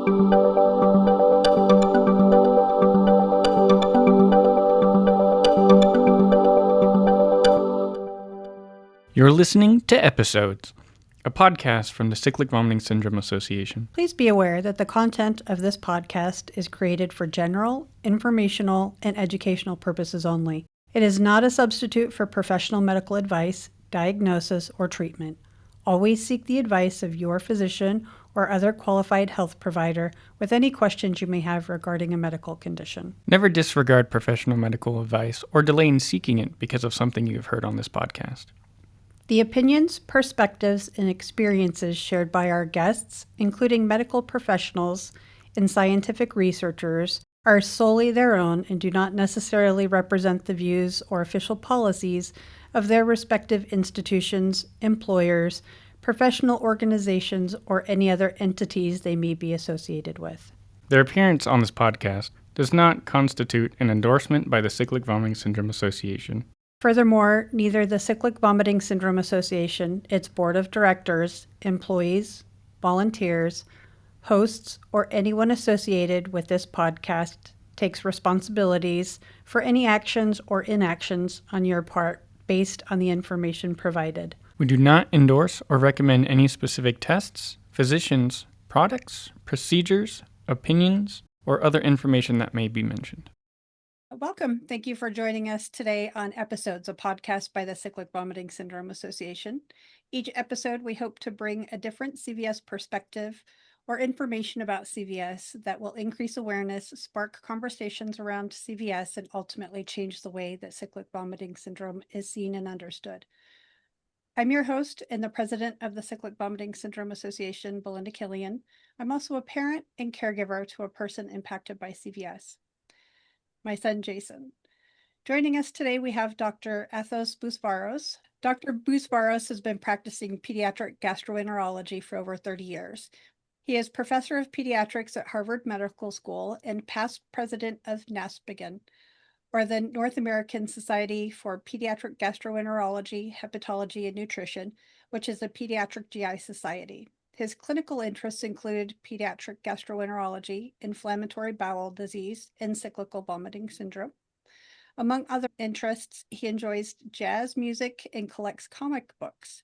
You're listening to Episodes, a podcast from the Cyclic Vomiting Syndrome Association. Please be aware that the content of this podcast is created for general, informational, and educational purposes only. It is not a substitute for professional medical advice, diagnosis, or treatment. Always seek the advice of your physician or other qualified health provider with any questions you may have regarding a medical condition. Never disregard professional medical advice or delay in seeking it because of something you have heard on this podcast. The opinions, perspectives, and experiences shared by our guests, including medical professionals and scientific researchers, are solely their own and do not necessarily represent the views or official policies of their respective institutions, employers, professional organizations, or any other entities they may be associated with. Their appearance on this podcast does not constitute an endorsement by the Cyclic Vomiting Syndrome Association. Furthermore, neither the Cyclic Vomiting Syndrome Association, its board of directors, employees, volunteers, hosts, or anyone associated with this podcast takes responsibilities for any actions or inactions on your part based on the information provided. We do not endorse or recommend any specific tests, physicians, products, procedures, opinions, or other information that may be mentioned. Welcome. Thank you for joining us today on Episodes, a podcast by the Cyclic Vomiting Syndrome Association. Each episode, we hope to bring a different CVS perspective or information about CVS that will increase awareness, spark conversations around CVS, and ultimately change the way that cyclic vomiting syndrome is seen and understood. I'm your host and the president of the Cyclic Vomiting Syndrome Association, Belinda Killian. I'm also a parent and caregiver to a person impacted by CVS. My son, Jason. Joining us today, we have Dr. Athos Bousvaros. Dr. Bousvaros has been practicing pediatric gastroenterology for over 30 years. He is professor of pediatrics at Harvard Medical School and past president of NASPGHAN, or the North American Society for Pediatric Gastroenterology, Hepatology and Nutrition, which is a pediatric GI society. His clinical interests included pediatric gastroenterology, inflammatory bowel disease, and cyclical vomiting syndrome. Among other interests, he enjoys jazz music and collects comic books.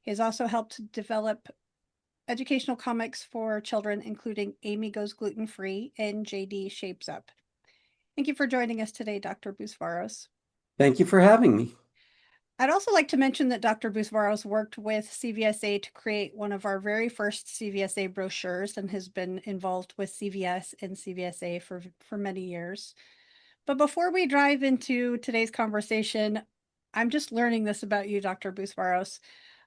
He has also helped develop educational comics for children, including Amy Goes Gluten-Free and JD Shapes Up. Thank you for joining us today, Dr. Bousvaros. Thank you for having me. I'd also like to mention that Dr. Bousvaros worked with CVSA to create one of our very first CVSA brochures and has been involved with CVS and CVSA for many years. But before we dive into today's conversation, I'm just learning this about you, Dr. Bousvaros.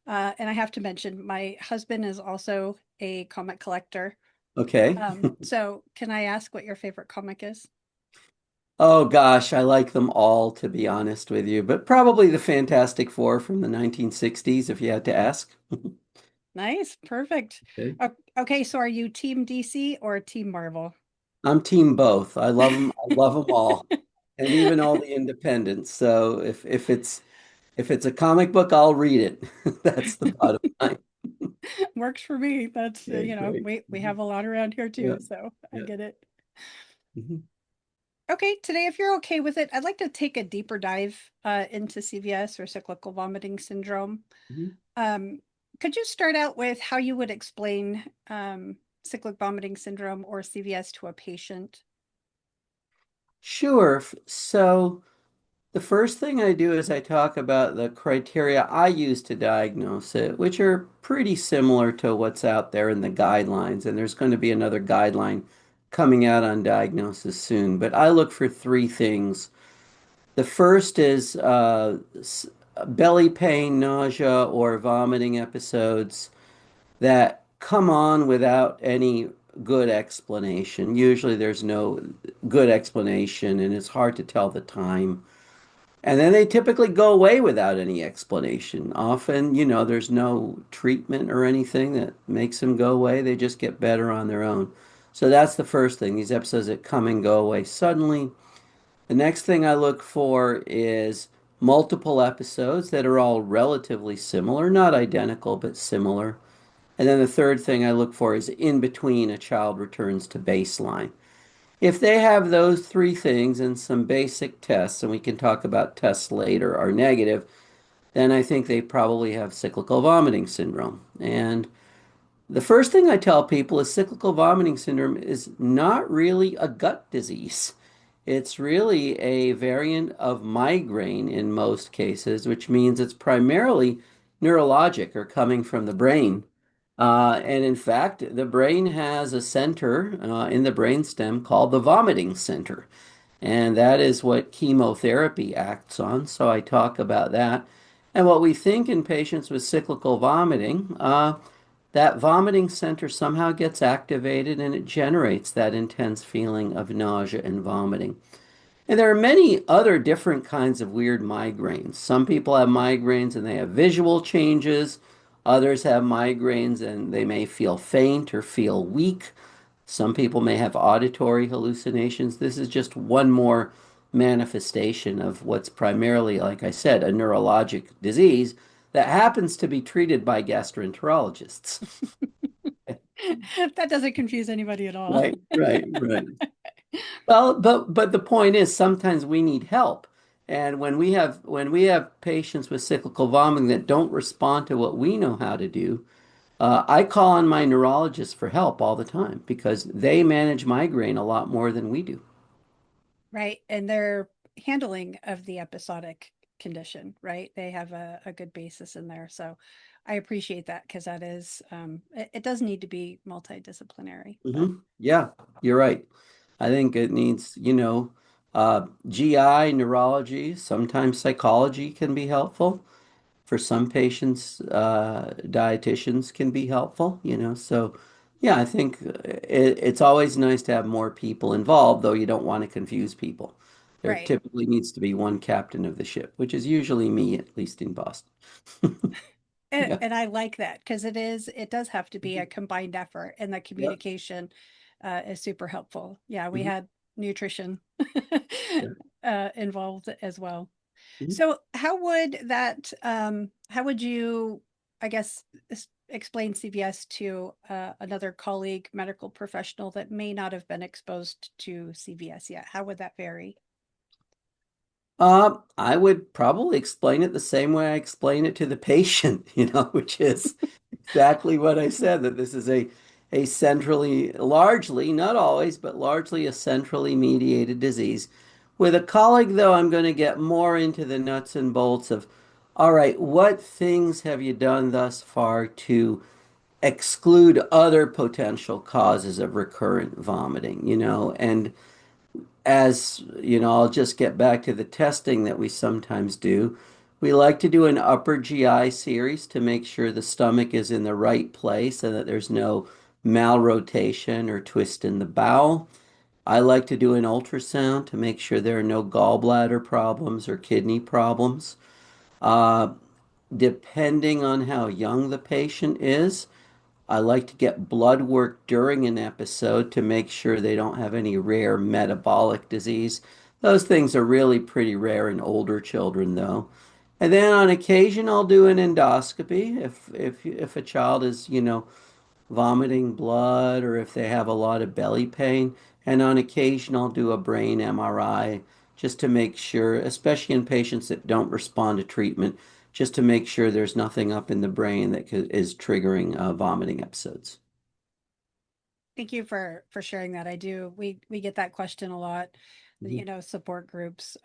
And I have to mention, my husband is also a comic collector. Okay. So can I ask what your favorite comic is? Oh gosh, I like them all, to be honest with you, but probably the Fantastic Four from the 1960s, if you had to ask. Nice, perfect. Okay. Okay, so are you Team DC or Team Marvel? I'm team both. I love them. I love them all, and even all the independents. So if it's a comic book, I'll read it. That's the bottom line. Works for me. That's Okay, great. we have a lot around here too, Yeah, so I yeah. get it. Mhm. Okay, today, if you're okay with it, I'd like to take a deeper dive into CVS or cyclical vomiting syndrome. Mhm. Could you start out with how you would explain cyclic vomiting syndrome or CVS to a patient? Sure. So the first thing I do is I talk about the criteria I use to diagnose it, which are pretty similar to what's out there in the guidelines. And there's going to be another guideline coming out on diagnosis soon. But I look for three things. The first is belly pain, nausea, or vomiting episodes that come on without any good explanation. Usually there's no good explanation, and it's hard to tell the time. And then they typically go away without any explanation. Often, there's no treatment or anything that makes them go away. They just get better on their own. So that's the first thing, these episodes that come and go away suddenly. The next thing I look for is multiple episodes that are all relatively similar, not identical, but similar. And then the third thing I look for is in between a child returns to baseline. If they have those three things and some basic tests, and we can talk about tests later, are negative, then I think they probably have cyclical vomiting syndrome. And the first thing I tell people is cyclical vomiting syndrome is not really a gut disease. It's really a variant of migraine in most cases, which means it's primarily neurologic or coming from the brain. And in fact, the brain has a center in the brainstem called the vomiting center. And that is what chemotherapy acts on. So I talk about that. And what we think in patients with cyclical vomiting, that vomiting center somehow gets activated and it generates that intense feeling of nausea and vomiting. And there are many other different kinds of weird migraines. Some people have migraines and they have visual changes. Others have migraines and they may feel faint or feel weak. Some people may have auditory hallucinations. This is just one more manifestation of what's primarily, like I said, a neurologic disease that happens to be treated by gastroenterologists. That doesn't confuse anybody at all. Right, right, right. Well, but the point is sometimes we need help. And when we have patients with cyclical vomiting that don't respond to what we know how to do, I call on my neurologist for help all the time because they manage migraine a lot more than we do. Right. And their handling of the episodic condition, right? They have a good basis in there. So I appreciate that because that is, it does need to be multidisciplinary, but Yeah, you're right. I think it needs, GI, neurology, sometimes psychology can be helpful. For some patients, dietitians can be helpful. So, yeah, I think it's always nice to have more people involved, though you don't want to confuse people. There right. typically needs to be one captain of the ship, which is usually me, at least in Boston. And, Yeah. and I like that because it does have to be a combined effort and the Yep. communication is super helpful. Yeah, we Mhm. had nutrition Yeah. involved as well. Mhm. So how would you, I guess, explain CVS to another colleague, medical professional that may not have been exposed to CVS yet? How would that vary? I would probably explain it the same way I explain it to the patient, which is exactly what I said, that this is a centrally, largely, not always, but largely a centrally mediated disease. With a colleague, though, I'm going to get more into the nuts and bolts of, all right, what things have you done thus far to exclude other potential causes of recurrent vomiting? And as you know, I'll just get back to the testing that we sometimes do. We like to do an upper GI series to make sure the stomach is in the right place and that there's no malrotation or twist in the bowel. I like to do an ultrasound to make sure there are no gallbladder problems or kidney problems. Uh, Depending on how young the patient is, I like to get blood work during an episode to make sure they don't have any rare metabolic disease. Those things are really pretty rare in older children, though. And then on occasion, I'll do an endoscopy if a child is vomiting blood or if they have a lot of belly pain. And on occasion, I'll do a brain MRI just to make sure, especially in patients that don't respond to treatment, just to make sure there's nothing up in the brain that is triggering vomiting episodes. Thank you for sharing that. I do. We get that question a lot. Mhm. Support groups,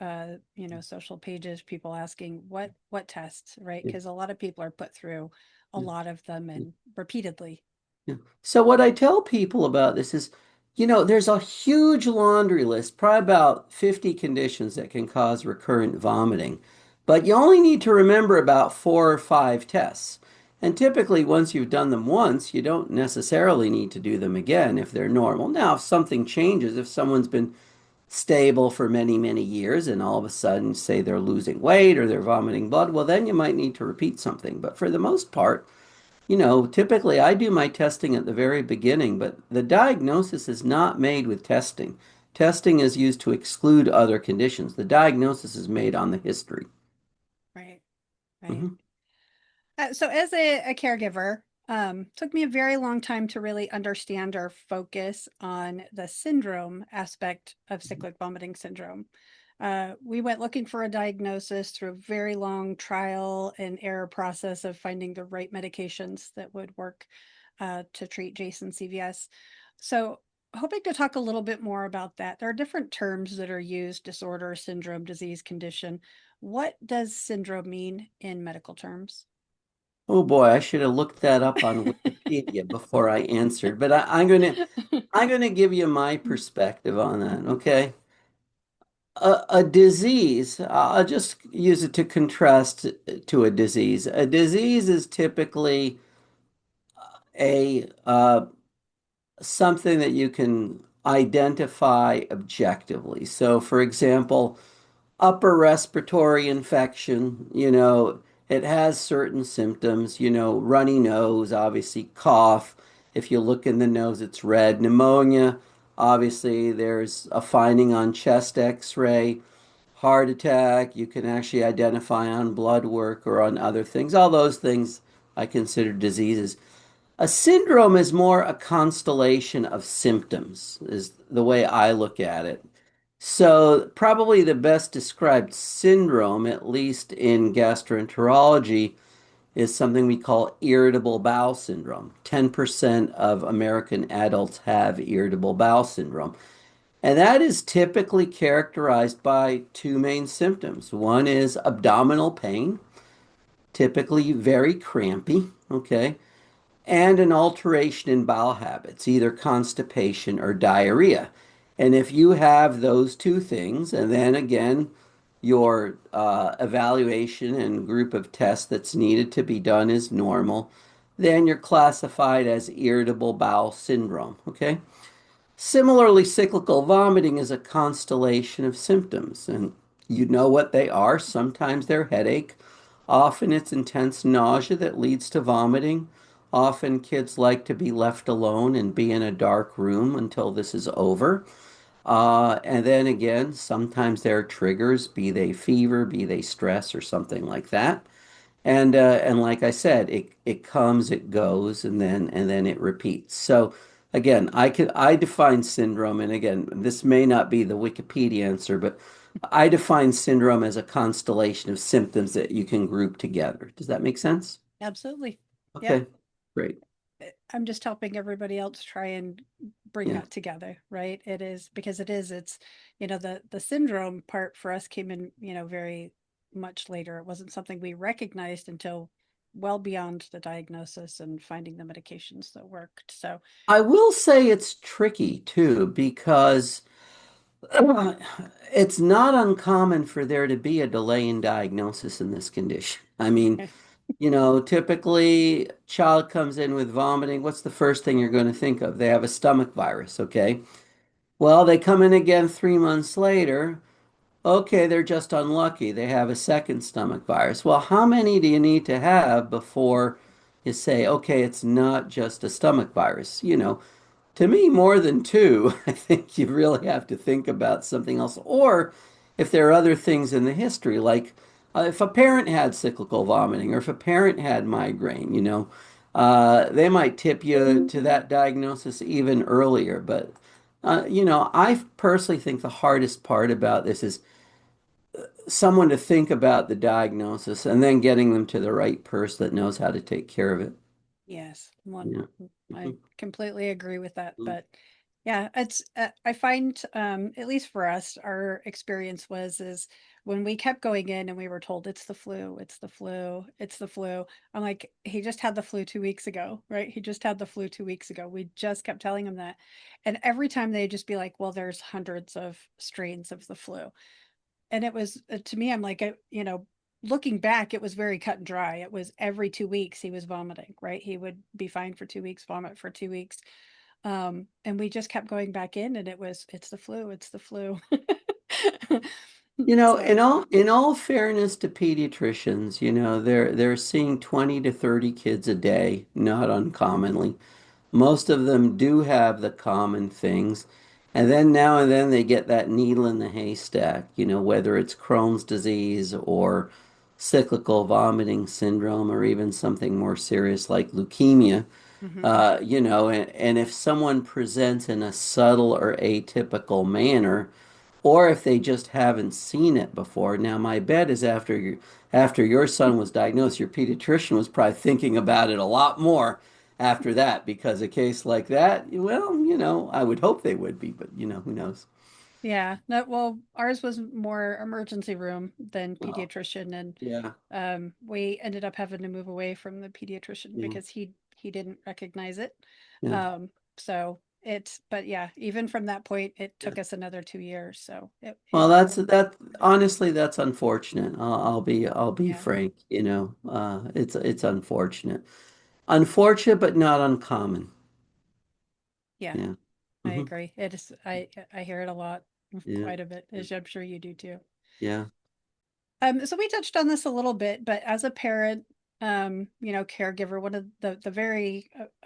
social pages, people asking what tests, right? Yeah, Because a lot of people are put through a yeah, lot of them yeah. and repeatedly. Yeah. So what I tell people about this is, there's a huge laundry list, probably about 50 conditions that can cause recurrent vomiting, but you only need to remember about 4 or 5 tests. And typically, once you've done them once, you don't necessarily need to do them again if they're normal. Now, if something changes, if someone's been stable for many, many years and all of a sudden say they're losing weight or they're vomiting blood, well, then you might need to repeat something. But for the most part, typically I do my testing at the very beginning, but the diagnosis is not made with testing. Testing is used to exclude other conditions. The diagnosis is made on the history. Right. Right. Mhm. So as a caregiver, Took me a very long time to really understand or focus on the syndrome aspect of cyclic vomiting syndrome. We went looking for a diagnosis through a very long trial and error process of finding the right medications that would work to treat Jason CVS. So, hoping to talk a little bit more about that. There are different terms that are used: disorder, syndrome, disease, condition. What does syndrome mean in medical terms? Oh boy, I should have looked that up on Wikipedia before I answered, but I'm gonna give you my perspective on that, okay? A disease, I'll just use it to contrast to a disease. A disease is typically a something that you can identify objectively. So, for example, upper respiratory infection, it has certain symptoms, runny nose, obviously cough. If you look in the nose, it's red. Pneumonia, obviously, there's a finding on chest x-ray. Heart attack, you can actually identify on blood work or on other things. All those things I consider diseases. A syndrome is more a constellation of symptoms, is the way I look at it. So, probably the best described syndrome, at least in gastroenterology, is something we call irritable bowel syndrome. 10% of American adults have irritable bowel syndrome. And that is typically characterized by two main symptoms. One is abdominal pain, typically very crampy, okay? And an alteration in bowel habits, either constipation or diarrhea. And if you have those two things, and then again, your evaluation and group of tests that's needed to be done is normal, then you're classified as irritable bowel syndrome. Okay. Similarly, cyclical vomiting is a constellation of symptoms, and you know what they are. Sometimes they're headache. Often it's intense nausea that leads to vomiting. Often kids like to be left alone and be in a dark room until this is over. And then again, sometimes there are triggers, be they fever, be they stress, or something like that. And like I said, it comes, it goes, and then it repeats. So again, I define syndrome, and again, this may not be the Wikipedia answer, but I define syndrome as a constellation of symptoms that you can group together. Does that make sense? Absolutely. Yeah. Okay, great. I'm just helping everybody else try and bring Yeah. that together, right? It is because it's, the syndrome part for us came in, very much later. It wasn't something we recognized until well beyond the diagnosis and finding the medications that worked. So, I will say it's tricky too because it's not uncommon for there to be a delay in diagnosis in this condition. I mean, typically child comes in with vomiting. What's the first thing you're going to think of? They have a stomach virus, okay? Well, they come in again 3 months later. Okay, they're just unlucky. They have a second stomach virus. Well, how many do you need to have before you say, okay, it's not just a stomach virus? To me, more than two, I think you really have to think about something else. Or if there are other things in the history, like if a parent had cyclical vomiting or if a parent had migraine, they might tip you to that diagnosis even earlier. But, I personally think the hardest part about this is someone to think about the diagnosis and then getting them to the right person that knows how to take care of it. yes, Yeah. I Mhm. completely agree with that. Mhm. But yeah, it's I find at least for us, our experience is when we kept going in and we were told it's the flu, it's the flu, it's the flu. I'm like, he just had the flu 2 weeks ago, right? He just had the flu 2 weeks ago. We just kept telling him that. And every time they'd just be like, well, there's hundreds of strains of the flu. And it was to me, I'm like, looking back, it was very cut and dry. It was every 2 weeks he was vomiting, right? He would be fine for 2 weeks, vomit for 2 weeks. And we just kept going back in, and it's the flu, it's the flu. In So all fairness to pediatricians, they're seeing 20 to 30 kids a day, not uncommonly. Most of them do have the common things. And then now and then they get that needle in the haystack, whether it's Crohn's disease or cyclical vomiting syndrome or even something more serious like leukemia. Hmm. And if someone presents in a subtle or atypical manner, or if they just haven't seen it before. Now, my bet is after your son was diagnosed, your pediatrician was probably thinking about it a lot more after that, because a case like that, well, I would hope they would be, but who knows? Yeah. No, well, ours was more emergency room than Well, pediatrician, and yeah, we ended up having to move away from the pediatrician yeah, because he didn't recognize it. yeah. So but yeah, even from that point, it Yeah. took us another 2 years. So Well, it that honestly, that's unfortunate. I'll be yeah, frank, it's unfortunate. Unfortunate, but not uncommon. yeah, Yeah. I Hmm. agree. It is, I hear it a lot, Yeah. quite a bit, as I'm sure you do too. Yeah. So we touched on this a little bit, but as a parent, caregiver, one of the a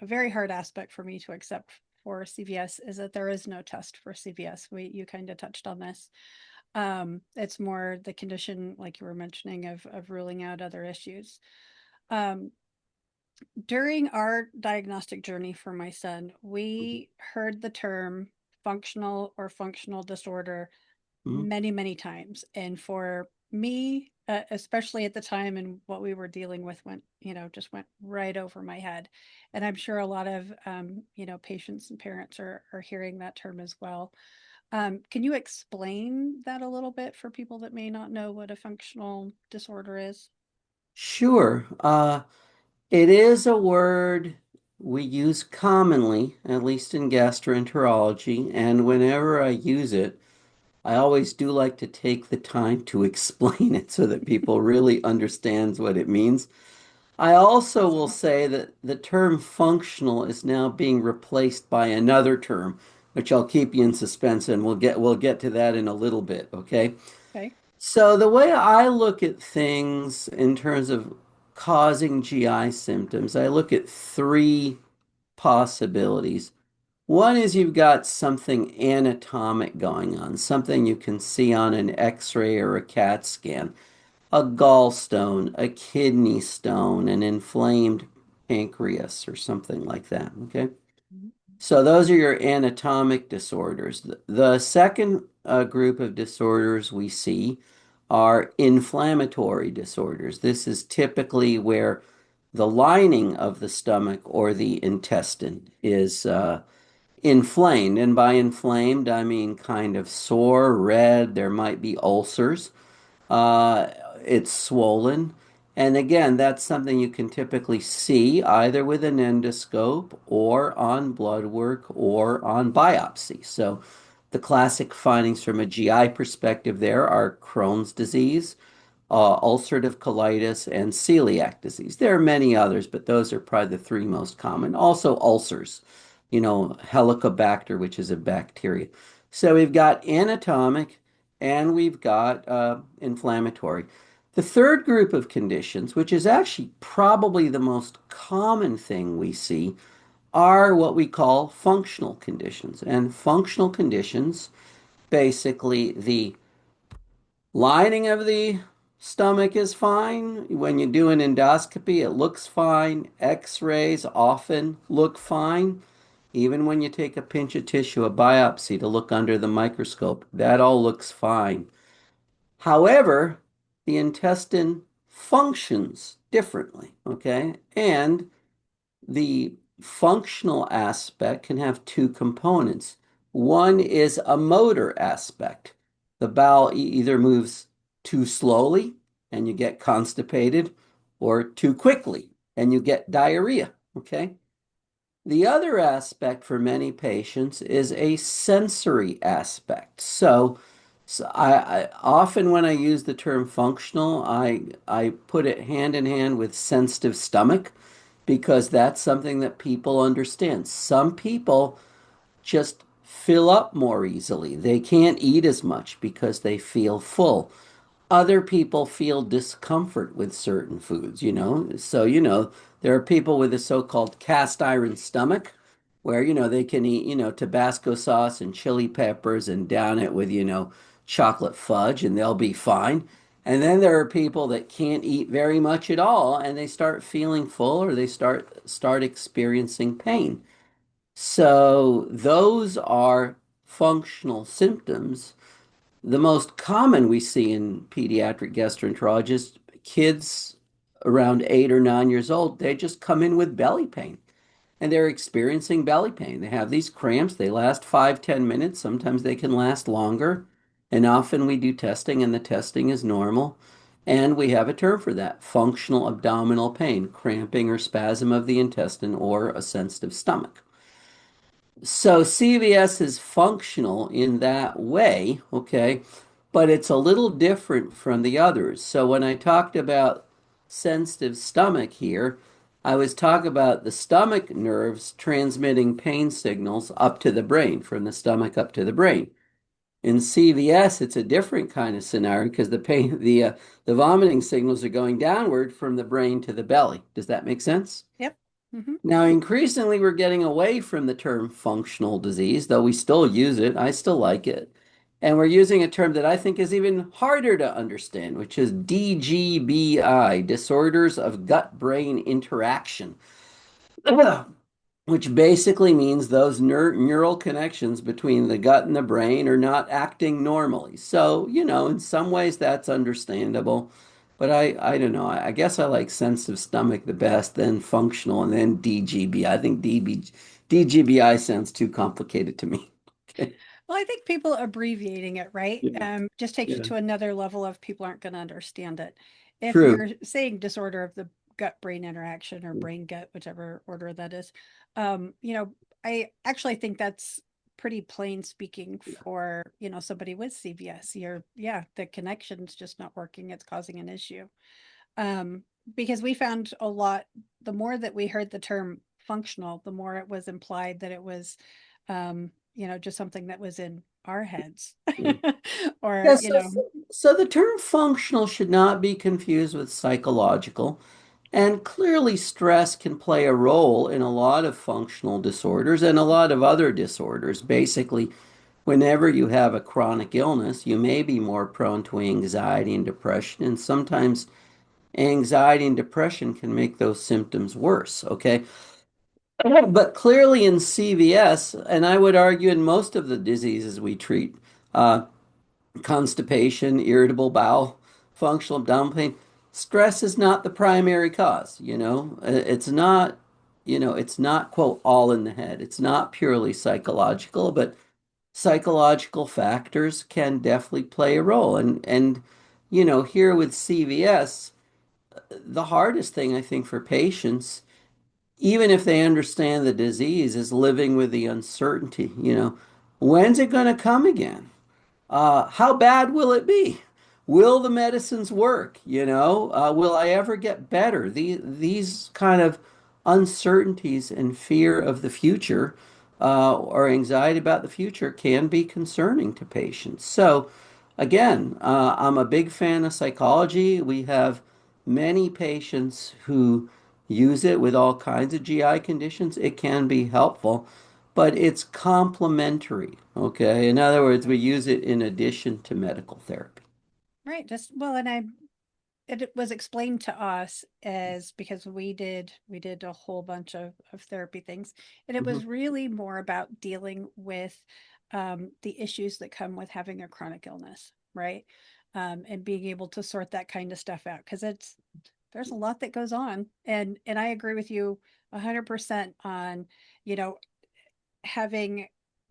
very hard aspect for me to accept for CVS is that there is no test for CVS. You kind of touched on this. It's more the condition, like you were mentioning, of ruling out other issues. Um, During our diagnostic journey for my son, we heard the term functional or functional disorder Mhm. many times. And for me, especially at the time and what we were dealing with just went right over my head. And I'm sure a lot of, patients and parents are hearing that term as well. Can you explain that a little bit for people that may not know what a functional disorder is? Sure. It is a word we use commonly, at least in gastroenterology, and whenever I use it, I always do like to take the time to explain it so that people really understands what it means. I also will Awesome. say that the term functional is now being replaced by another term, which I'll keep you in suspense, and we'll get to that in a little bit, okay? Okay. So the way I look at things in terms of causing GI symptoms, I look at three possibilities. One is you've got something anatomic going on, something you can see on an X-ray or a CAT scan, a gallstone, a kidney stone, an inflamed pancreas, or something like that. Okay. Mhm. So those are your anatomic disorders. The second group of disorders we see are inflammatory disorders. This is typically where the lining of the stomach or the intestine is inflamed. And by inflamed, I mean kind of sore, red. There might be ulcers. Uh, it's swollen. And again, that's something you can typically see either with an endoscope or on blood work or on biopsy. So the classic findings from a GI perspective there are Crohn's disease, ulcerative colitis, and celiac disease. There are many others, but those are probably the three most common. Also ulcers, Helicobacter, which is a bacteria. So we've got anatomic and we've got inflammatory. The third group of conditions, which is actually probably the most common thing we see, are what we call functional conditions. And functional conditions, basically, the lining of the stomach is fine. When you do an endoscopy, it looks fine. X-rays often look fine. Even when you take a pinch of tissue, a biopsy to look under the microscope, that all looks fine. However, the intestine functions differently, okay? And the functional aspect can have two components. One is a motor aspect. The bowel either moves too slowly and you get constipated, or too quickly and you get diarrhea, okay? The other aspect for many patients is a sensory aspect. So I often when I use the term functional, I put it hand in hand with sensitive stomach because that's something that people understand. Some people just fill up more easily. They can't eat as much because they feel full. Other people feel discomfort with certain foods, So, there are people with a so-called cast iron stomach where, they can eat, Tabasco sauce and chili peppers and down it with, chocolate fudge and they'll be fine. And then there are people that can't eat very much at all and they start feeling full or they start experiencing pain. So those are functional symptoms. The most common we see in pediatric gastroenterologists, kids around 8 or 9 years old, they just come in with belly pain and they're experiencing belly pain. They have these cramps, they last 5, 10 minutes. Sometimes they can last longer. And often we do testing and the testing is normal. And we have a term for that, functional abdominal pain, cramping or spasm of the intestine or a sensitive stomach. So CVS is functional in that way, okay, but it's a little different from the others. So when I talked about sensitive stomach here, I was talking about the stomach nerves transmitting pain signals up to the brain, from the stomach up to the brain. In CVS, it's a different kind of scenario because the vomiting signals are going downward from the brain to the belly. Does that make sense? Yep. Hmm. Now, increasingly, we're getting away from the term functional disease, though we still use it. I still like it. And we're using a term that I think is even harder to understand, which is DGBI, disorders of gut-brain interaction, which basically means those neural connections between the gut and the brain are not acting normally. So, in some ways that's understandable. But I don't know. I guess I like sensitive stomach the best, then functional, and then DGB. I think DGBI sounds too complicated to me. Okay. Well, I think people abbreviating it, right? Yeah. Just takes you Yeah. to another level of people aren't going to understand it. If True. you're saying disorder of the gut-brain interaction or brain-gut, whichever order that is, um, you know, I actually think that's pretty plain speaking for, somebody with CVS. Yeah, the connection's just not working. It's causing an issue. Um, because we found a lot, the more that we heard the term functional, the more it was implied that it was, just something that was in our heads. Yeah. Or, Yeah, so the term functional should not be confused with psychological. And clearly, stress can play a role in a lot of functional disorders and a lot of other disorders. Basically, whenever you have a chronic illness, you may be more prone to anxiety and depression. And sometimes anxiety and depression can make those symptoms worse. Okay. But clearly in CVS, and I would argue in most of the diseases we treat, uh, constipation, irritable bowel, functional abdominal pain. Stress is not the primary cause. It's not, it's not, quote, all in the head. It's not purely psychological, but psychological factors can definitely play a role. And here with CVS, the hardest thing I think for patients, even if they understand the disease, is living with the uncertainty. When's it going to come again? How bad will it be? Will the medicines work? Will I ever get better? These kind of uncertainties and fear of the future, or anxiety about the future can be concerning to patients. So, again, I'm a big fan of psychology. We have many patients who use it with all kinds of GI conditions. It can be helpful, but it's complementary. Okay. In other words, we use it in addition to medical therapy. right, just well, and it was explained to us as because we did a whole bunch of therapy things, and it Mhm. was really more about dealing with the issues that come with having a chronic illness, right? And being able to sort that kind of stuff out because there's a lot that goes on, and I agree with you 100% on you know having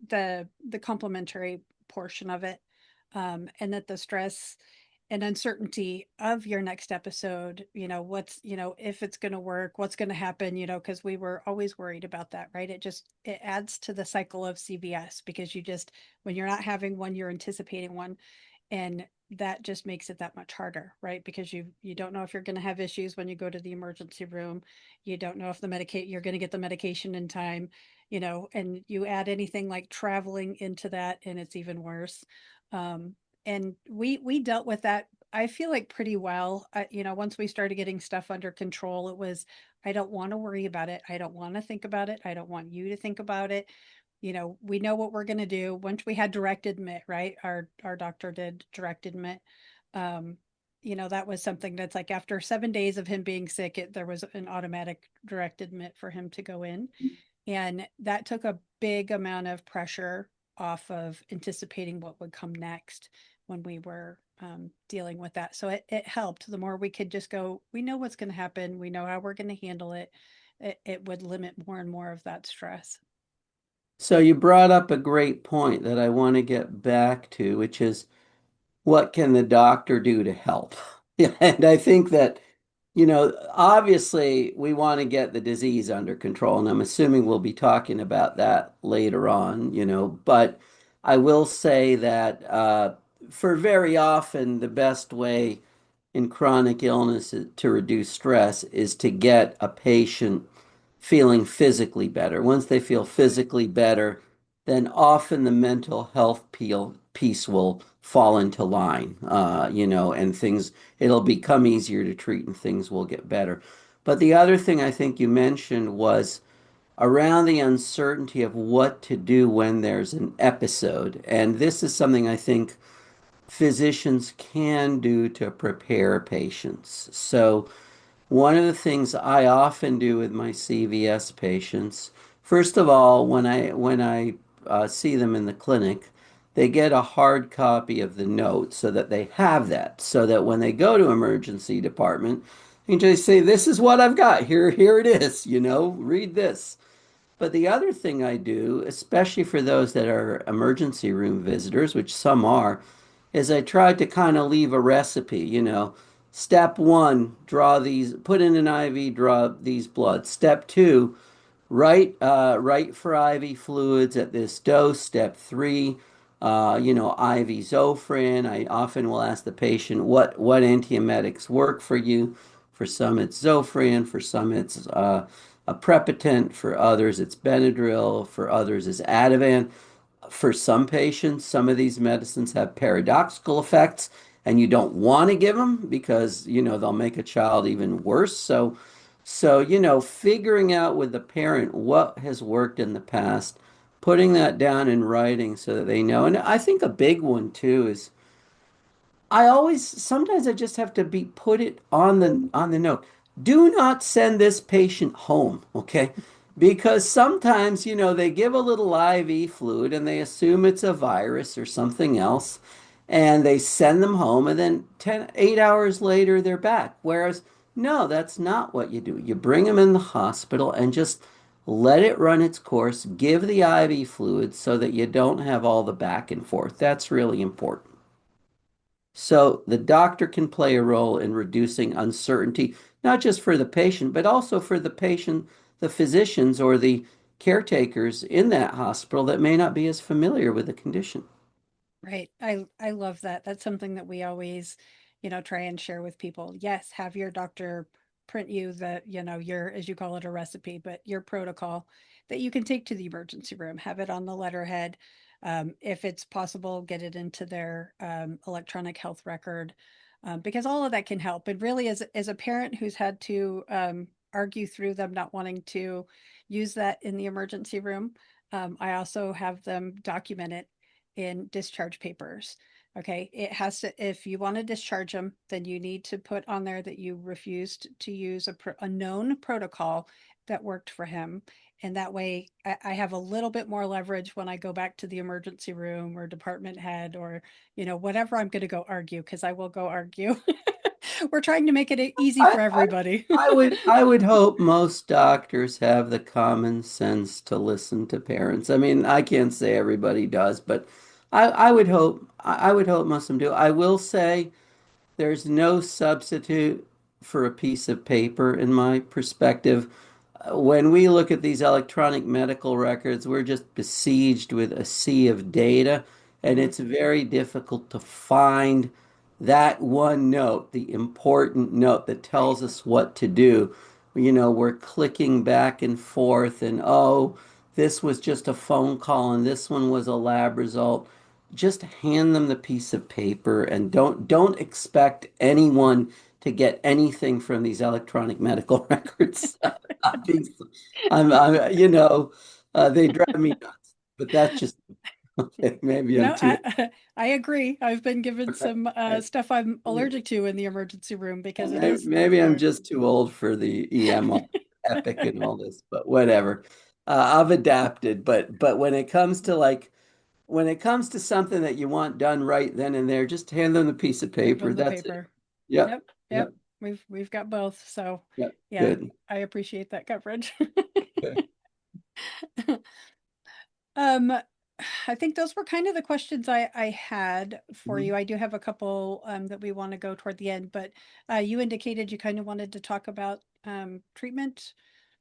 the complementary portion of it, and that the stress and uncertainty of your next episode, what's, if it's going to work, what's going to happen, because we were always worried about that, right? It adds to the cycle of CVS because when you're not having one, you're anticipating one, and that just makes it that much harder, right? Because you don't know if you're going to have issues when you go to the emergency room. You don't know if you're going to get the medication in time, and you add anything like traveling into that and it's even worse. um, and we dealt with that, I feel like, pretty well. Once we started getting stuff under control, it was, I don't want to worry about it, I don't want to think about it, I don't want you to think about it. We know what we're going to do. Once we had direct admit, right? Our doctor did direct admit. Um, that was something that's like after 7 days of him being sick, there was an automatic direct admit for him to go in. And that took a big amount of pressure off of anticipating what would come next when we were dealing with that. So it helped. The more we could just go, we know what's going to happen, we know how we're going to handle it. It would limit more and more of that stress. So you brought up a great point that I want to get back to, which is what can the doctor do to help? Yeah, and I think that, obviously we want to get the disease under control, and I'm assuming we'll be talking about that later on, but I will say that for very often the best way in chronic illness to reduce stress is to get a patient feeling physically better. Once they feel physically better, then often the mental health piece will fall into line, and it'll become easier to treat and things will get better. But the other thing I think you mentioned was around the uncertainty of what to do when there's an episode. And this is something I think physicians can do to prepare patients. So, one of the things I often do with my CVS patients, first of all, when I see them in the clinic, they get a hard copy of the note so that they have that, so that when they go to emergency department, they can just say, "This is what I've got. Here it is. Read this." But the other thing I do, especially for those that are emergency room visitors, which some are, is I try to kind of leave a recipe, Step one, put in an IV, draw these bloods. Step two, write for IV fluids at this dose. Step three, IV Zofran. I often will ask the patient what antiemetics work for you. For some, it's Zofran. For some, it's a Prepotent. For others, it's Benadryl. For others, it's Ativan. For some patients, some of these medicines have paradoxical effects, and you don't want to give them because, they'll make a child even worse. So, figuring out with the parent what has worked in the past, putting that down in writing so that they know. And I think a big one too is sometimes I just have to put it on the note. Do not send this patient home, okay? Because sometimes, they give a little IV fluid and they assume it's a virus or something else, and they send them home, and then 8 hours later they're back. Whereas, no, that's not what you do. You bring them in the hospital and just let it run its course, give the IV fluid so that you don't have all the back and forth. That's really important. So the doctor can play a role in reducing uncertainty, not just for the patient, but also for the patient, the physicians, or the caretakers in that hospital that may not be as familiar with the condition. Right. I love that. That's something that we always, try and share with people. Yes, have your doctor print you your, as you call it, a recipe, but your protocol that you can take to the emergency room. Have it on the letterhead. If it's possible, get it into their electronic health record, because all of that can help. And really, as a parent who's had to argue through them not wanting to use that in the emergency room, I also have them document it in discharge papers. Okay, it has to, if you want to discharge them, then you need to put on there that you refused to use a known protocol that worked for him. And that way I have a little bit more leverage when I go back to the emergency room or department head or, whatever I'm going to go argue, because I will go argue. We're trying to make it easy I, for everybody. I would hope most doctors have the common sense to listen to parents. I mean, I can't say everybody does, but I would hope most of them do. I will say there's no substitute for a piece of paper in my perspective. When we look at these electronic medical records, we're just besieged with a sea of data, and Mhm. it's very difficult to find that one note, the important note that Right. tells us what to do. We're clicking back and forth, and oh, this was just a phone call, and this one was a lab result. Just hand them the piece of paper, and don't expect anyone to get anything from these electronic medical records. Obviously, they drive me nuts, but that's just. Okay, maybe I'm No, too. I agree. I've been given some Okay. stuff I'm allergic to in the emergency room because it is Maybe I'm hard. just too old for the EMR Epic and all this, but whatever. I've adapted, but when it comes to when it comes to something that you want done right then and there, just hand them the piece of Give paper. them the That's it. paper. Yep. Yep, yep. Yep. We've got both. So Yep. yeah, Good. I appreciate that coverage. Okay. Um, I think those were kind of the questions I had for Mhm. you. I do have a couple that we want to go toward the end, but you indicated you kind of wanted to talk about treatment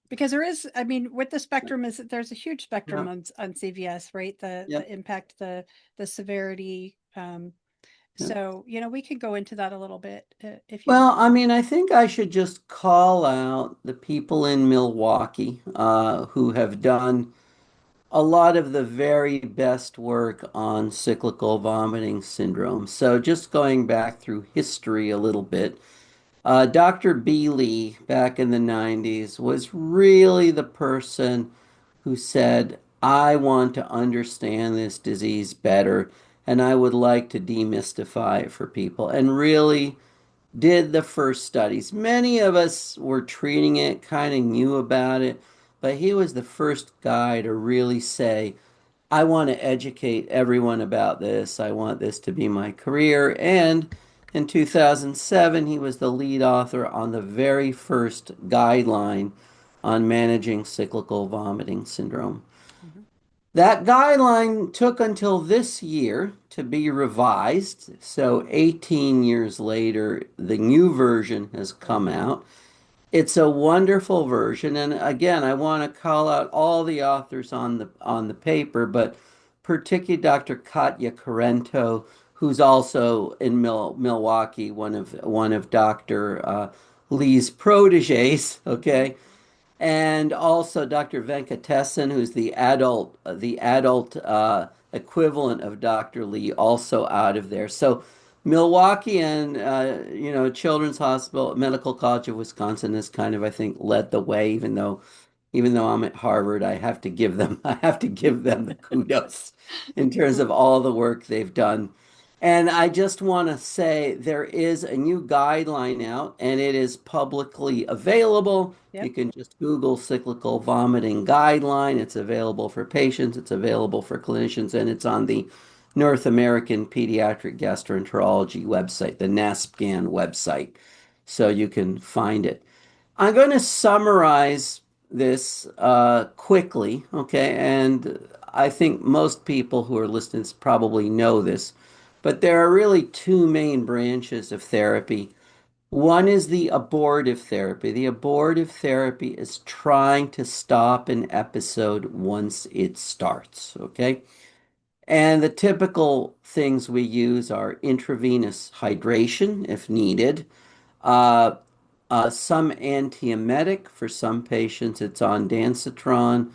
because there is, I mean, with the spectrum is that there's a huge spectrum Yep. on CVS, right? The Yep. impact, the severity. Yep. So we could go into that a little bit if you'd Well, like. I mean, I think I should just call out the people in Milwaukee who have done a lot of the very best work on cyclical vomiting syndrome. So just going back through history a little bit, Dr. Bealey back in the 90s was really the person who said, I want to understand this disease better and I would like to demystify it for people, and really did the first studies. Many of us were treating it, kind of knew about it, but he was the first guy to really say, I want to educate everyone about this. I want this to be my career. And in 2007, he was the lead author on the very first guideline on managing cyclical vomiting syndrome. Mhm. That guideline took until this year to be revised. So 18 years later, the new version has come out. It's a wonderful version, and again, I want to call out all the authors on the paper, but particularly Dr. Katya Karento, who's also in Milwaukee, one of Dr. Lee's proteges. Okay, and also Dr. Venkatesan, who's the adult equivalent of Dr. Lee, also out of there. So Milwaukee and Children's Hospital, Medical College of Wisconsin has kind of, I think, led the way, even though I'm at Harvard, I have to give them the kudos in terms of all the work they've done. And I just want to say there is a new guideline out and it is publicly available. You Yep. can just Google cyclical vomiting guideline. It's available for patients, it's available for clinicians, and it's on the North American Pediatric Gastroenterology website, the NASPGHAN website. So you can find it. I'm going to summarize this quickly, okay? And I think most people who are listening probably know this, but there are really two main branches of therapy. One is the abortive therapy. The abortive therapy is trying to stop an episode once it starts, okay? And the typical things we use are intravenous hydration if needed, uh, some antiemetic. For some patients, it's ondansetron.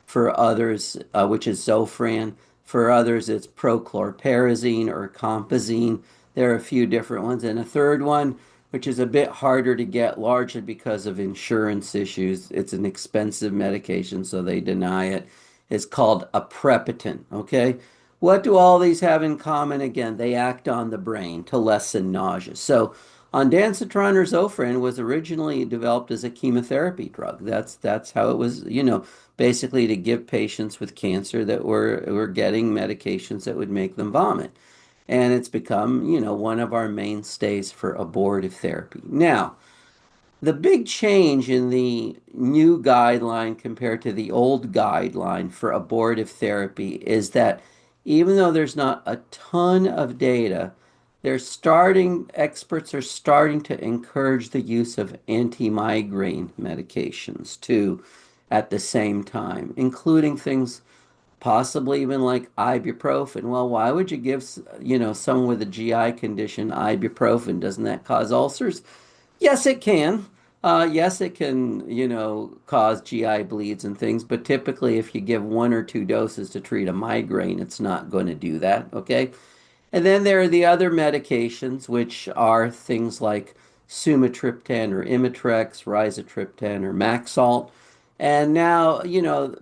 For others, which is Zofran. For others, it's prochlorperazine or compazine. There are a few different ones. And a third one, which is a bit harder to get, largely because of insurance issues. It's an expensive medication, so they deny it. It's called aprepitant. Okay. What do all these have in common? Again, they act on the brain to lessen nausea. So ondansetron or Zofran was originally developed as a chemotherapy drug. That's how it was, basically to give patients with cancer that were getting medications that would make them vomit. And it's become, one of our mainstays for abortive therapy. Now, the big change in the new guideline compared to the old guideline for abortive therapy is that even though there's not a ton of data, experts are starting to encourage the use of anti-migraine medications too at the same time, including things possibly even like ibuprofen. Well, why would you give, someone with a GI condition ibuprofen? Doesn't that cause ulcers? Yes, it can. Yes, it can, cause GI bleeds and things, but typically if you give one or two doses to treat a migraine, it's not going to do that, okay? And then there are the other medications, which are things like sumatriptan or Imitrex, rizatriptan or Maxalt. And now,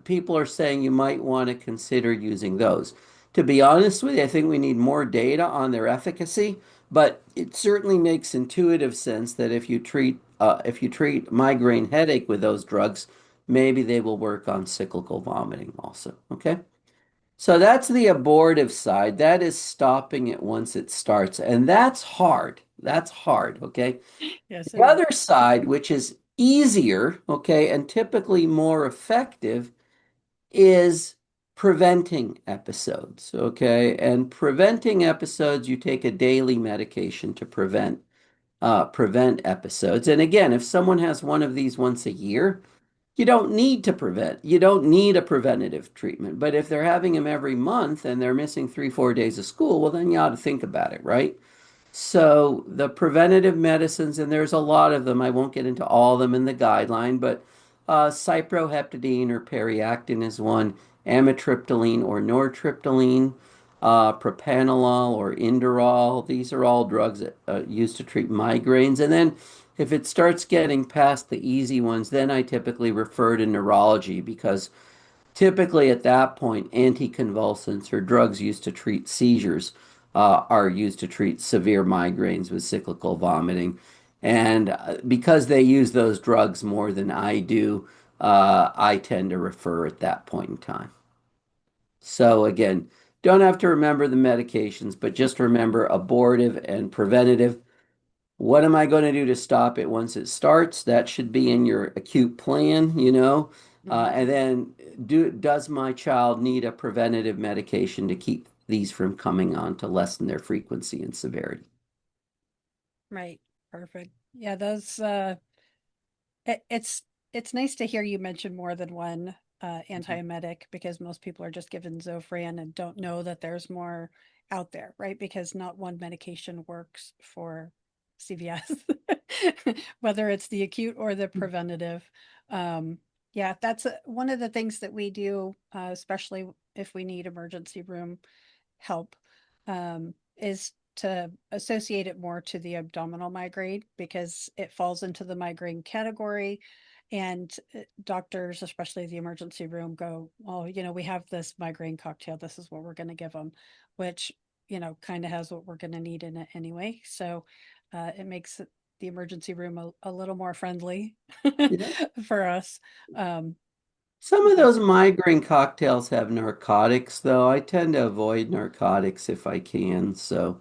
people are saying you might want to consider using those. To be honest with you, I think we need more data on their efficacy, but it certainly makes intuitive sense that if you treat migraine headache with those drugs, maybe they will work on cyclical vomiting also. Okay? So that's the abortive side. That is stopping it once it starts. And that's hard. That's hard. Okay. Yes, The it is. other side, which is easier, okay, and typically more effective, is preventing episodes. Okay. And preventing episodes, you take a daily medication to prevent episodes. And again, if someone has one of these once a year, you don't need to prevent. You don't need a preventative treatment. But if they're having them every month and they're missing 3, 4 days of school, well, then you ought to think about it, right? So the preventative medicines, and there's a lot of them. I won't get into all of them in the guideline, but cyproheptadine or periactin is one, amitriptyline or nortriptyline, propranolol or Inderal. These are all drugs that used to treat migraines. And then if it starts getting past the easy ones, then I typically refer to neurology because typically, at that point, anticonvulsants or drugs used to treat seizures are used to treat severe migraines with cyclical vomiting. And because they use those drugs more than I do, I tend to refer at that point in time. So, again, don't have to remember the medications, but just remember abortive and preventative. What am I going to do to stop it once it starts? That should be in your acute plan, you know. Mhm. And then does my child need a preventative medication to keep these from coming on to lessen their frequency and severity? Right. Perfect. Yeah, those it, it's nice to hear you mention more than one Mhm. antiemetic because most people are just given Zofran and don't know that there's more out there, right? Because not one medication works for CVS, whether it's the acute or the preventative. Um, yeah, that's one of the things that we do, especially if we need emergency room help, is to associate it more to the abdominal migraine because it falls into the migraine category. And doctors, especially the emergency room, go, "Oh, we have this migraine cocktail. This is what we're going to give them," which, kind of has what we're going to need in it anyway. So it makes the emergency room a little more friendly Yeah. for us. Um, Some of but those migraine cocktails have narcotics, though. I tend to avoid narcotics if I can. So,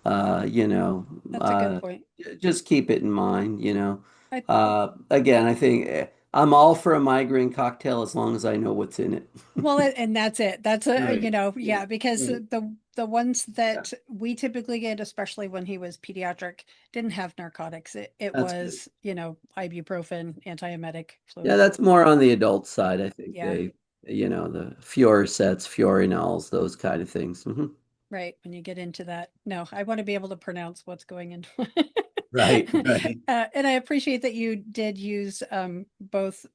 you know, that's a good point. just keep it in mind, you know. I Again, I think I'm all for a migraine cocktail as long as I know what's in it. Well, and that's it. That's Right. Yeah. yeah, because Right. the ones Yeah. that we typically get, especially when he was pediatric, didn't have narcotics. It That's good. was, ibuprofen, antiemetic Yeah, fluid. that's more on the adult side. I think Yeah, the Fioricets, Fiorinols, those kind of things. right. When you get into that, no, I want to be able to pronounce what's going into Right, it. right. And I appreciate that you did use both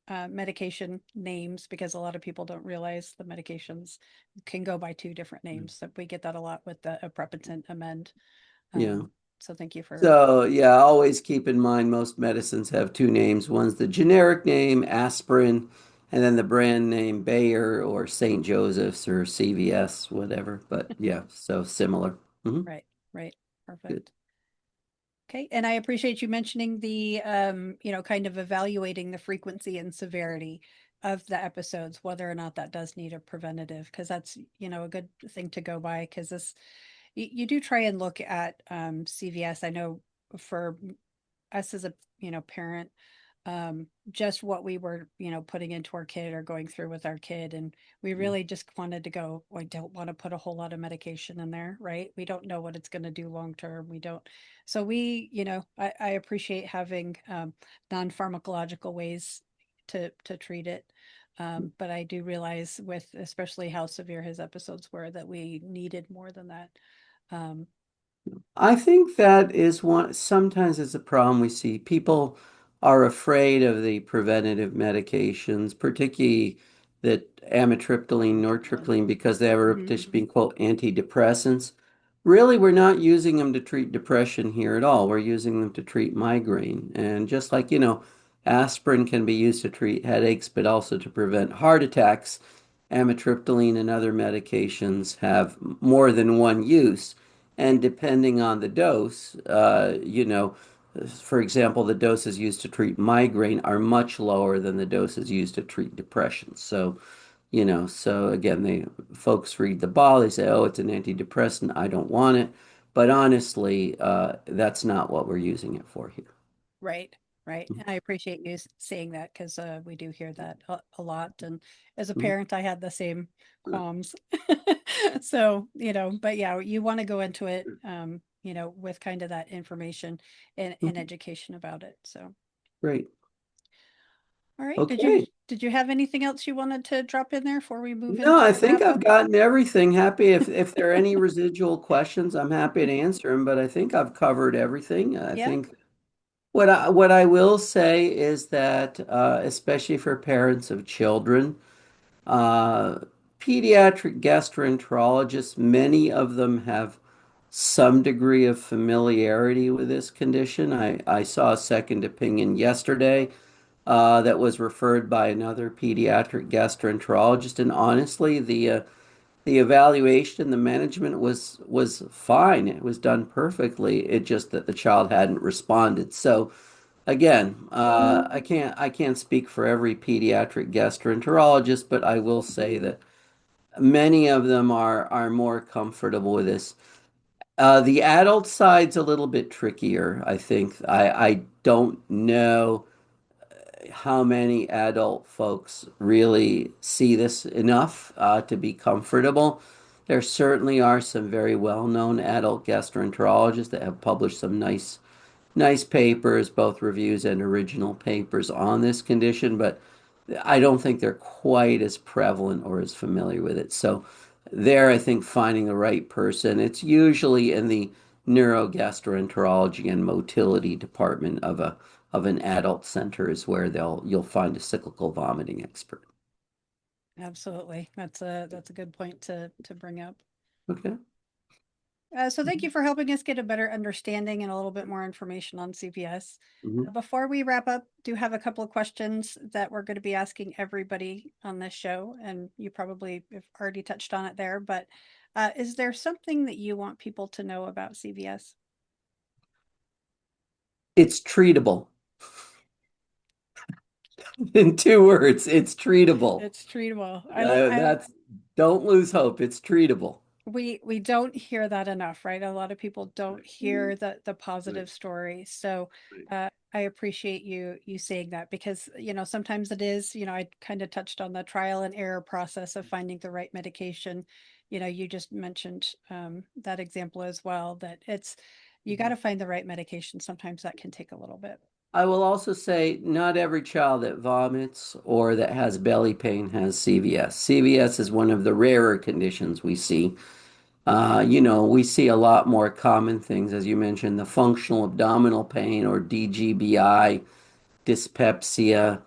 medication names because a lot of people don't realize the medications can go by two different names. So we get that a lot with the aprepitant amend. Yeah. So thank you for So, yeah, always keep in mind most medicines have two names. One's the generic name, aspirin, and then the brand name Bayer or St. Joseph's or CVS, whatever. But yeah, so similar. right, right, Good. perfect. Okay, and I appreciate you mentioning the kind of evaluating the frequency and severity of the episodes, whether or not that does need a preventative, because that's a good thing to go by because this you do try and look at CVS. I know for us as a parent, just what we were putting into our kid or going through with our kid, and we Yeah. really just wanted to go, I don't want to put a whole lot of medication in there, right? We don't know what it's going to do long term. We don't. So I appreciate having non-pharmacological ways to treat it. But I do realize with especially how severe his episodes were that we needed more than that. um, I think that is one, sometimes it's a problem we see. People are afraid of the preventative medications, particularly the amitriptyline, nortriptyline, because they have a mhm. reputation being, quote, antidepressants. Really, we're not using them to treat depression here at all. We're using them to treat migraine. And just like, aspirin can be used to treat headaches, but also to prevent heart attacks. amitriptyline and other medications have more than one use. And depending on the dose, for example, the doses used to treat migraine are much lower than the doses used to treat depression. So, so again, folks read the bottle, they say, oh, it's an antidepressant, I don't want it. But honestly, that's not what we're using it for here. Right, right. And I appreciate you saying that because we do hear that a lot. And as a Mhm. parent, I had the same qualms. So, but yeah, you want to go into it, with kind of that information and Mhm. education about it. So, Great. all right. Okay. Did you have anything else you wanted to drop in there before we move No, I into think wrap I've up? gotten everything. Happy if there are any residual questions, I'm happy to answer them, but I think I've covered everything. I Yeah. think what I will say is that especially for parents of children, uh, pediatric gastroenterologists, many of them have some degree of familiarity with this condition. I saw a second opinion yesterday that was referred by another pediatric gastroenterologist, and honestly, the evaluation, the management was fine. It was done perfectly. It just that the child hadn't responded. So again, I can't speak for every pediatric gastroenterologist, but I will say that many of them are more comfortable with this. The adult side's a little bit trickier, I think. I don't know how many adult folks really see this enough to be comfortable. There certainly are some very well-known adult gastroenterologists that have published some nice papers, both reviews and original papers on this condition, but I don't think they're quite as prevalent or as familiar with it. So there, I think finding the right person, it's usually in the neurogastroenterology and motility department of an adult center is where you'll find a cyclical vomiting expert. Absolutely. That's a good point to bring up. Okay. So thank you for helping us get a better understanding and a little bit more information on CVS. Mhm. Before we wrap up, do have a couple of questions that we're going to be asking everybody on this show, and you probably have already touched on it there, but is there something that you want people to know about CVS? It's treatable. In 2 words, it's treatable. It's treatable. I That's don't lose hope. It's treatable. we don't hear that enough, right? A lot of people don't hear the Right. positive story. So Right. I appreciate you saying that because sometimes it is, I kind of touched on the trial and error process of finding the right medication. You just mentioned that example as well, that you got to find the right medication. Sometimes that can take a little bit. I will also say not every child that vomits or that has belly pain has CVS. CVS is one of the rarer conditions we see. We see a lot more common things, as you mentioned, the functional abdominal pain or DGBI, dyspepsia,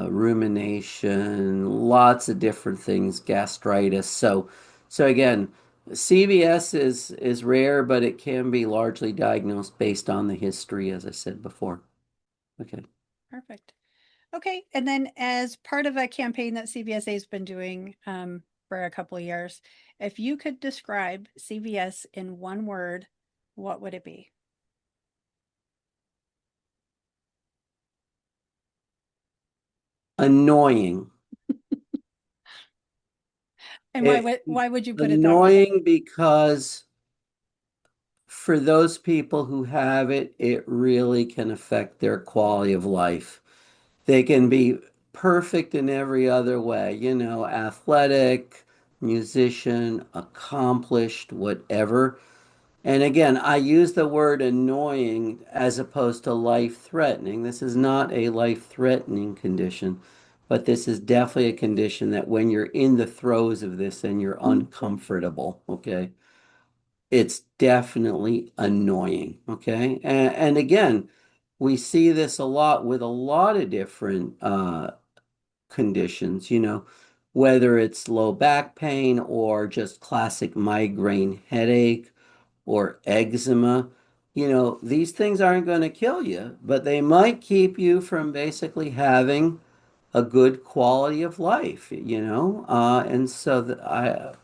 rumination, lots of different things, gastritis. So again, CVS is rare, but it can be largely diagnosed based on the history, as I said before. Okay. Perfect. Okay. And then as part of a campaign that CVSA has been doing for a couple of years, if you could describe CVS in one word, what would it be? Annoying. And It, why would you put it that way? annoying because for those people who have it, it really can affect their quality of life. They can be perfect in every other way, athletic, musician, accomplished, whatever. And again, I use the word annoying as opposed to life-threatening. This is not a life-threatening condition, but this is definitely a condition that when you're in the throes of this and you're uncomfortable, okay, it's definitely annoying, okay? And again, we see this a lot with a lot of different conditions, whether it's low back pain or just classic migraine headache or eczema. These things aren't going to kill you, but they might keep you from basically having a good quality of life, and so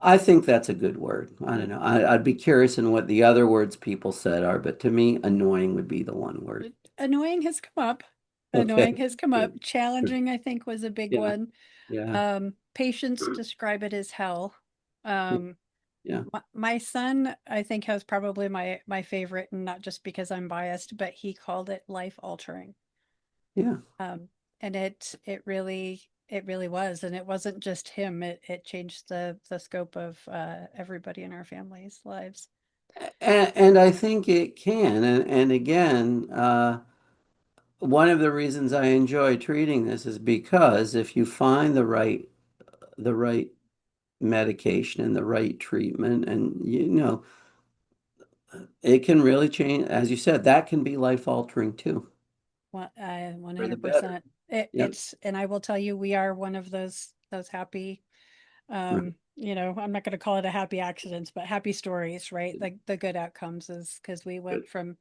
I think that's a good word. I don't know. I'd be curious in what the other words people said are, but to me, annoying would be the one word. Annoying has come up. Okay. Annoying has come up. Good. Good. Challenging, I think, was a big Yeah. one. Yeah. Patients describe it as hell. Yeah. Um, Yeah. my son, I think, has probably my favorite, and not just because I'm biased, but he called it life altering. Yeah. Um, and it really was, and it wasn't just him. It changed the scope of everybody in our family's lives. And I think it can. And again, one of the reasons I enjoy treating this is because if you find the right medication and the right treatment, and it can really change, as you said, that can be life altering too, for the better. 100%. Yep. It's, and I will tell you, we are one of those happy, Right. I'm not going to call it a happy accidents, but happy stories, right? Like the good outcomes is because we Good. went from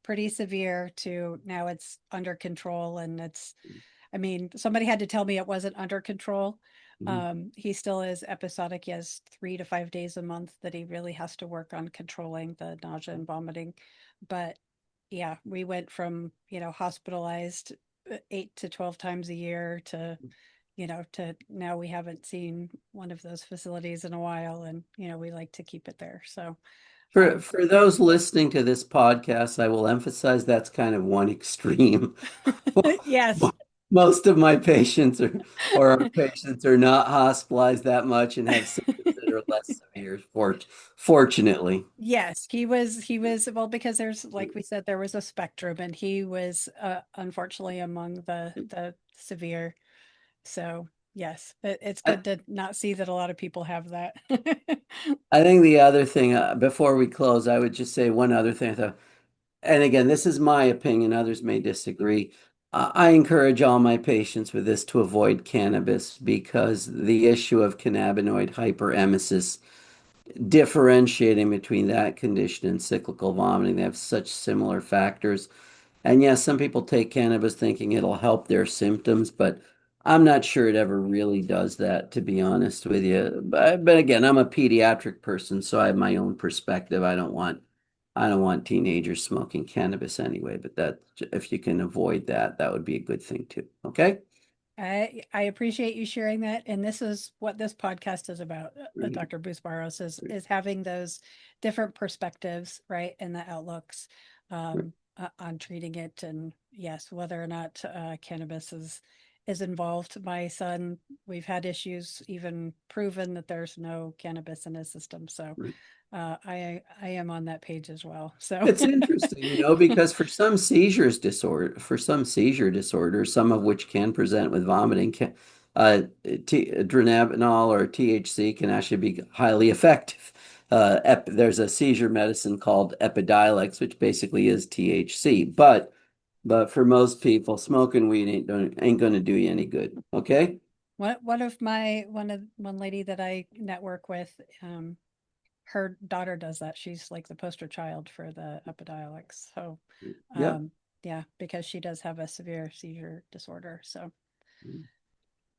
pretty severe to now it's under control. And I mean, somebody had to tell me it wasn't under control. Mhm. He still is episodic. He has 3 to 5 days a month that he really has to work on controlling the nausea and vomiting. But yeah, we went from, hospitalized 8 to 12 times a year to now we haven't seen one of those facilities in a while, and we like to keep it there. So For those listening to this podcast, I will emphasize that's kind of one extreme. yes. Most of my patients or our patients are not hospitalized that much and have symptoms that are less severe, fortunately. Yes, he was well, because there's, like we said, there was a spectrum, and he was unfortunately among the severe. So yes, it's I, good to not see that a lot of people have that. I think the other thing, before we close, I would just say one other thing. And again, this is my opinion, others may disagree. I encourage all my patients with this to avoid cannabis because the issue of cannabinoid hyperemesis, differentiating between that condition and cyclical vomiting, they have such similar factors. And yes, some people take cannabis thinking it'll help their symptoms, but I'm not sure it ever really does that, to be honest with you. But again, I'm a pediatric person, so I have my own perspective. I don't want teenagers smoking cannabis anyway, but that if you can avoid that, that would be a good thing too. Okay? I appreciate you sharing that, and this is what this podcast is about. Right. Dr. Bousvaros is having those different perspectives, right, and the outlooks on treating it, and yes, whether or not cannabis is involved. My son, we've had issues even proven that there's no cannabis in his system, so Right. I am on that page as well. So It's interesting, because for some seizure disorders, some of which can present with vomiting, dronabinol or THC can actually be highly effective. There's a seizure medicine called Epidiolex, which basically is THC, but for most people, smoking weed ain't going to do you any good. Okay? one lady that I network with, her daughter does that. She's like the poster child for the Epidiolex. So, Yep. yeah, because she does have a severe seizure disorder. So, all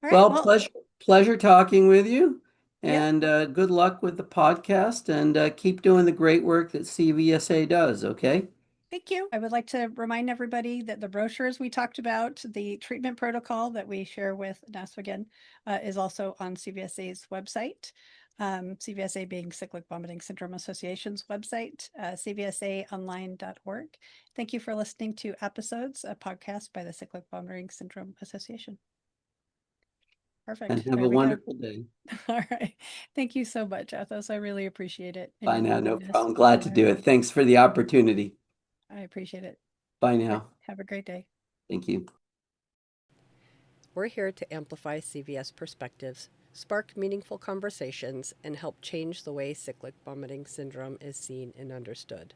right. Well, Well, pleasure talking with you, yep. and good luck with the podcast, and keep doing the great work that CVSA does. Okay. Thank you. I would like to remind everybody that the brochures we talked about, the treatment protocol that we share with NASPGHAN, is also on CVSA's website. CVSA being Cyclic Vomiting Syndrome Association's website, cvsaonline.org. Thank you for listening to Episodes, a podcast by the Cyclic Vomiting Syndrome Association. And Perfect. have There a we go. wonderful day. All right. Thank you so much, Athos. I really appreciate it and Bye your now. No willingness. problem. Glad to All do right. it. Thanks for the opportunity. I appreciate it. Bye All right. now. Have a great day. Thank you. We're here to amplify CVS perspectives, spark meaningful conversations, and help change the way cyclic vomiting syndrome is seen and understood.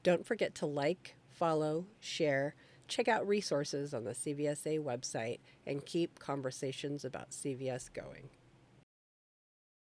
Don't forget to like, follow, share, check out resources on the CVSA website, and keep conversations about CVS going.